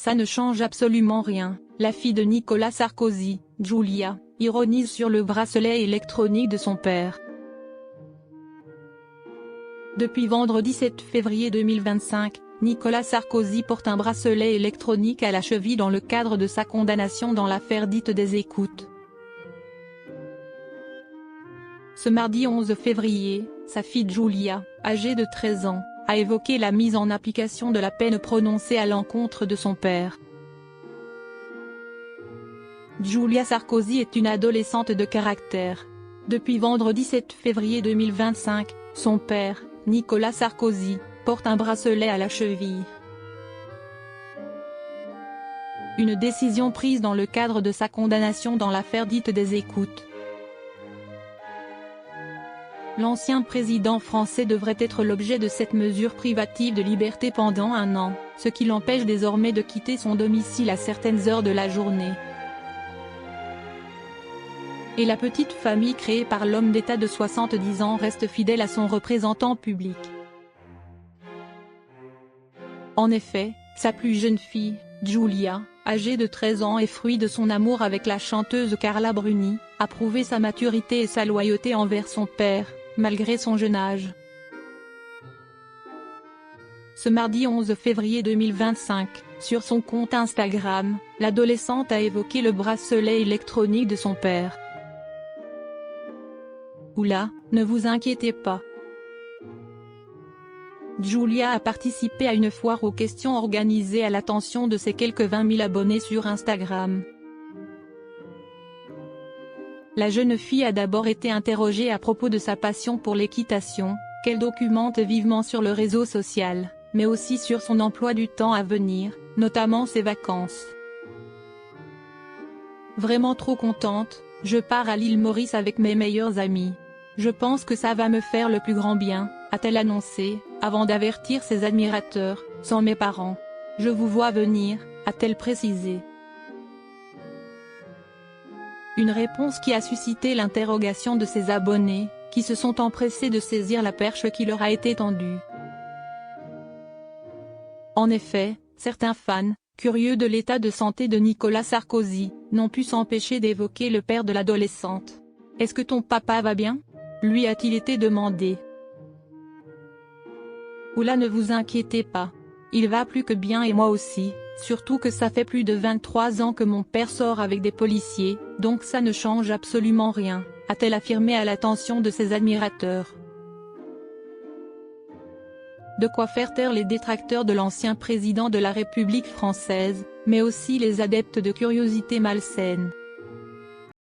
ça ne change absolument rien. La fille de Nicolas Sarkozy, Julia, ironise sur le bracelet électronique de son père. Depuis vendredi 7 février 2025, Nicolas Sarkozy porte un bracelet électronique à la cheville dans le cadre de sa condamnation dans l'affaire dite des écoutes. Ce mardi 11 février, sa fille Julia, âgée de 13 ans, a évoqué la mise en application de la peine prononcée à l'encontre de son père. Julia Sarkozy est une adolescente de caractère. Depuis vendredi 7 février 2025, son père, Nicolas Sarkozy, porte un bracelet à la cheville. Une décision prise dans le cadre de sa condamnation dans l'affaire dite des écoutes. L'ancien président français devrait être l'objet de cette mesure privative de liberté pendant 1 an, ce qui l'empêche désormais de quitter son domicile à certaines heures de la journée. Et la petite famille créée par l'homme d'État de 70 ans reste fidèle à son représentant public. En effet, sa plus jeune fille, Julia, âgée de 13 ans et fruit de son amour avec la chanteuse Carla Bruni, a prouvé sa maturité et sa loyauté envers son père, malgré son jeune âge. Ce mardi 11 février 2025, sur son compte Instagram, l'adolescente a évoqué le bracelet électronique de son père. Oula, ne vous inquiétez pas. Julia a participé à une foire aux questions organisée à l'attention de ses quelques 20 000 abonnés sur Instagram. La jeune fille a d'abord été interrogée à propos de sa passion pour l'équitation, qu'elle documente vivement sur le réseau social, mais aussi sur son emploi du temps à venir, notamment ses vacances. Vraiment trop contente, je pars à l'île Maurice avec mes meilleurs amis. Je pense que ça va me faire le plus grand bien, a-t-elle annoncé, avant d'avertir ses admirateurs, sans mes parents. Je vous vois venir, a-t-elle précisé. Une réponse qui a suscité l'interrogation de ses abonnés, qui se sont empressés de saisir la perche qui leur a été tendue. En effet, certains fans, curieux de l'état de santé de Nicolas Sarkozy, n'ont pu s'empêcher d'évoquer le père de l'adolescente. « Est-ce que ton papa va bien ?» lui a-t-il été demandé. « Oula, ne vous inquiétez pas. Il va plus que bien et moi aussi, surtout que ça fait plus de 23 ans que mon père sort avec des policiers, donc ça ne change absolument rien », a-t-elle affirmé à l'attention de ses admirateurs. De quoi faire taire les détracteurs de l'ancien président de la République française, mais aussi les adeptes de curiosités malsaines.